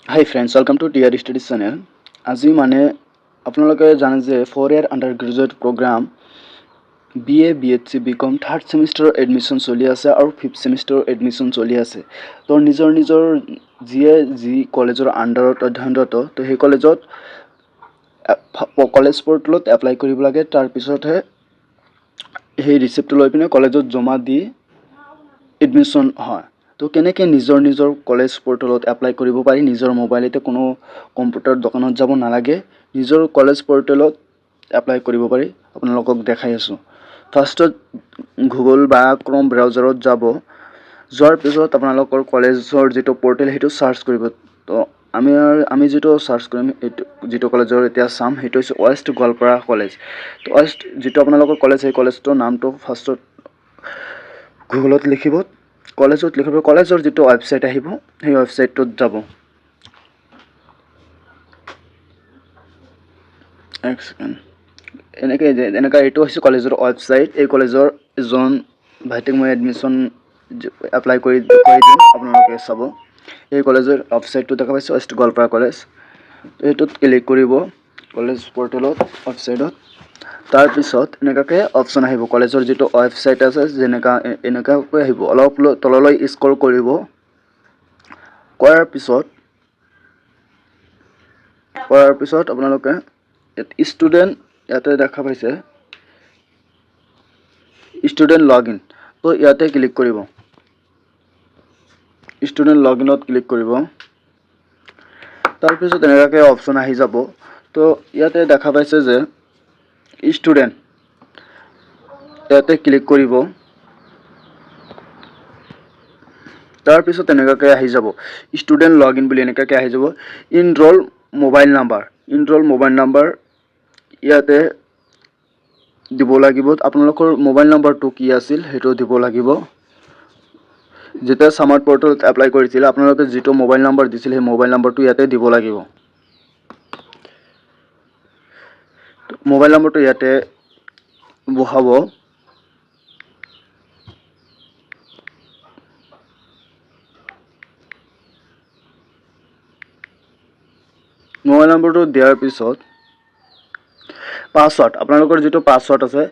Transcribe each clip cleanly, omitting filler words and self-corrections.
Hi friends, welcome to TR Studies channel. আজি মানে আপোনালোকে জানে যে 4 year undergraduate program BA BHC BCom third সেমিষ্টাৰৰ এডমিশ্যন চলি আছে আৰু 5th সেমিষ্টাৰৰ এডমিশ্যন চলি আছে। তো নিজৰ যিয়ে যি কলেজৰ আণ্ডাৰত অধ্যয়নৰত তো সেই কলেজত কলেজ পৰ্টেলত এপ্লাই কৰিব লাগে। তাৰপিছতহে সেই ৰিচিপ্টটো লৈ পিনে কলেজত জমা দি এডমিশ্যন হয়। তো কেনেকৈ নিজৰ কলেজ পৰ্টেলত এপ্লাই কৰিব পাৰি, নিজৰ মোবাইলতে কোনো কম্পিউটাৰ দোকানত যাব নালাগে, নিজৰ কলেজ পৰ্টেলত এপ্লাই কৰিব পাৰি। আপোনালোকক দেখাই আছোঁ। ফাৰ্ষ্টত গুগল বা ক্ৰম ব্ৰাউজাৰত যাব। যোৱাৰ পিছত আপোনালোকৰ কলেজৰ যিটো পৰ্টেল সেইটো চাৰ্চ কৰিব। তো আমি যিটো চাৰ্চ কৰিম, এইটো যিটো কলেজৰ এতিয়া চাম সেইটো হৈছে ৱেষ্ট গোৱালপাৰা কলেজ। তো ৱেষ্ট যিটো আপোনালোকৰ কলেজ, সেই কলেজটোৰ নামটো ফাৰ্ষ্টত গুগলত লিখিব। কলেজৰ যিটো ৱেবছাইট আহিব, সেই ৱেবছাইটটোত যাব। এনেকৈ এইটো হৈছে কলেজৰ ৱেবছাইট। এই কলেজৰ এজন ভাইটিক মই এডমিশ্যন এপ্লাই কৰি দেখুৱাই দিম, আপোনালোকে চাব। এই কলেজৰ ৱেবছাইটটো দেখা পাইছে, ৱেষ্ট গোৱালপাৰা কলেজ। এইটোত ক্লিক কৰিব কলেজ পৰ্টেলত, ৱেবছাইটত। তাৰপিছত এনেকুৱাকৈ অপশ্যন আহিব, কলেজৰ যিটো ৱেবছাইট আছে এনেকুৱাকৈ আহিব। অলপ তললৈ স্ক্ৰল কৰিব। কৰাৰ পিছত আপোনালোকে ষ্টুডেণ্ট ইয়াতে দেখা পাইছে, ষ্টুডেণ্ট লগ ইন। তো ইয়াতে ক্লিক কৰিব, ষ্টুডেণ্ট লগ ইনত ক্লিক কৰিব। তাৰপিছত এনেকুৱাকৈ অপশ্যন আহি যাব। তো ইয়াতে দেখা পাইছে যে ষ্টুডেণ্ট, ইয়াতে ক্লিক কৰিব। তাৰপিছত এনেকুৱাকৈ আহি যাব, ষ্টুডেণ্ট লগ ইন বুলি এনেকুৱাকৈ আহি যাব। ইনৰোল মোবাইল নাম্বাৰ ইয়াতে দিব লাগিব। আপোনালোকৰ মোবাইল নাম্বাৰটো কি আছিল সেইটো দিব লাগিব। যেতিয়া ছামাৰ পৰ্টেলত এপ্লাই কৰিছিল, আপোনালোকে যিটো মোবাইল নাম্বাৰ দিছিল সেই মোবাইল নাম্বাৰটো ইয়াতে দিব লাগিব। মোবাইল নাম্বাৰটো ইয়াতে বহাব। মোবাইল নম্বৰটো দিয়াৰ পিছত পাছৱৰ্ড, আপোনালোকৰ যিটো পাছৱৰ্ড আছে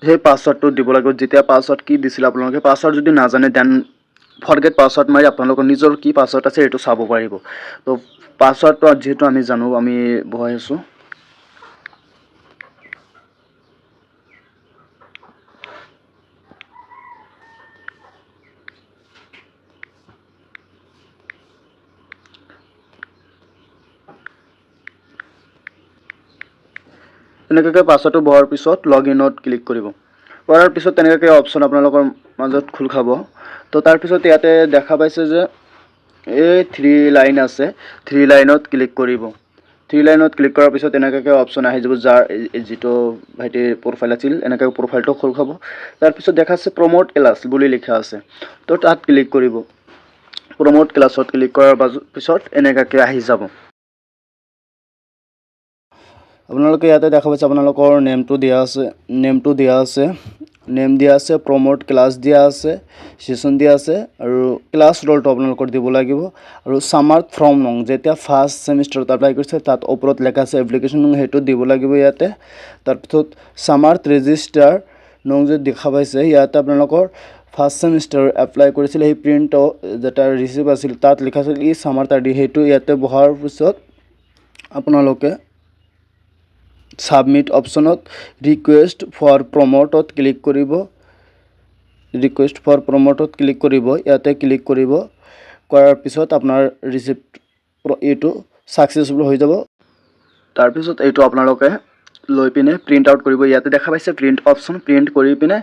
সেই পাছৱৰ্ডটো দিব লাগিব। যেতিয়া পাছৱৰ্ড কি দিছিলে আপোনালোকে, পাছৱৰ্ড যদি নাজানে দেন ফৰগেট পাছৱৰ্ড মাৰি আপোনালোকৰ নিজৰ কি পাছৱৰ্ড আছে সেইটো চাব পাৰিব। তো পাছৱৰ্ডটো যিহেতু আমি জানো, আমি বহাই আছোঁ। এনেকুৱাকৈ পাছৱৰ্ডটো বহাৰ পিছত লগ ইনত ক্লিক কৰিব। কৰাৰ পিছত তেনেকুৱাকৈ অপশ্যন আপোনালোকৰ মাজত খোল খাব। তো তাৰপিছত ইয়াতে দেখা পাইছে যে এই 3 লাইন আছে, 3 লাইনত ক্লিক কৰিব। 3 লাইনত ক্লিক কৰাৰ পিছত এনেকুৱাকৈ অপশ্যন আহি যাব, যাৰ যিটো ভাইটিৰ প্ৰফাইল আছিল এনেকৈ প্ৰফাইলটো খোল খাব। তাৰপিছত দেখা আছে প্ৰমোট ক্লাছ বুলি লিখা আছে, তো তাত ক্লিক কৰিব। প্ৰমোট ক্লাছত ক্লিক কৰাৰ পিছত এনেকুৱাকৈ আহি যাব। আপোনালোকে ইয়াতে দেখা পাইছে আপোনালোকৰ নেমটো দিয়া আছে, প্ৰমোট ক্লাছ দিয়া আছে, সেশ্যন দিয়া আছে, আৰু ক্লাছ ৰোলটো আপোনালোকৰ দিব লাগিব। আৰু ছামাৰ ফ্ৰম নং, যেতিয়া ফাৰ্ষ্ট ছেমিষ্টাৰত এপ্লাই কৰিছে তাত ওপৰত লেখা আছে এপ্লিকেশ্যন নং, সেইটো দিব লাগিব ইয়াতে। তাৰপিছত ছামাৰ ৰেজিষ্টাৰ নং যে দেখা পাইছে, ইয়াতে আপোনালোকৰ ফাৰ্ষ্ট ছেমিষ্টাৰ এপ্লাই কৰিছিল সেই প্ৰিণ্ট যেটা ৰিচিপ্ট আছিল তাত লিখা আছিল ই ছামাৰ তাৰিখ, সেইটো ইয়াতে বহাৰ পিছত আপোনালোকে সাবমিট অপশ্যনত ৰিকুৱেষ্ট ফৰ প্ৰমোটত ক্লিক কৰিব। ইয়াতে ক্লিক কৰিব। কৰাৰ পিছত আপোনাৰ ৰিচিপ্ট এইটো ছাকচেছফুল হৈ যাব। তাৰপিছত এইটো আপোনালোকে লৈ পিনে প্ৰিণ্ট আউট কৰিব। ইয়াতে দেখা পাইছে প্ৰিণ্ট অপশ্যন, প্ৰিণ্ট কৰি পিনে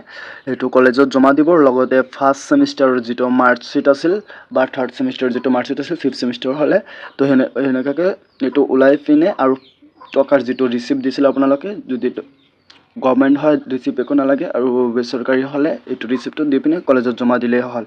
এইটো কলেজত জমা দিব। লগতে ফাৰ্ষ্ট ছেমিষ্টাৰৰ যিটো মাৰ্কশ্বিট আছিল বা থাৰ্ড ছেমিষ্টাৰৰ যিটো মাৰ্কশ্বিট আছিল 5th ছেমিষ্টাৰ হ'লে, তো সেনেকুৱাকৈ এইটো ওলাই পিনে আৰু টকাৰ যিটো ৰিচিপ্ট দিছিলে আপোনালোকে, যদি গভৰ্ণমেণ্ট হয় ৰিচিপ্ট একো নালাগে, আৰু বেচৰকাৰী হ'লে এইটো ৰিচিপ্টটো দি পিনে কলেজত জমা দিলেই হ'ল।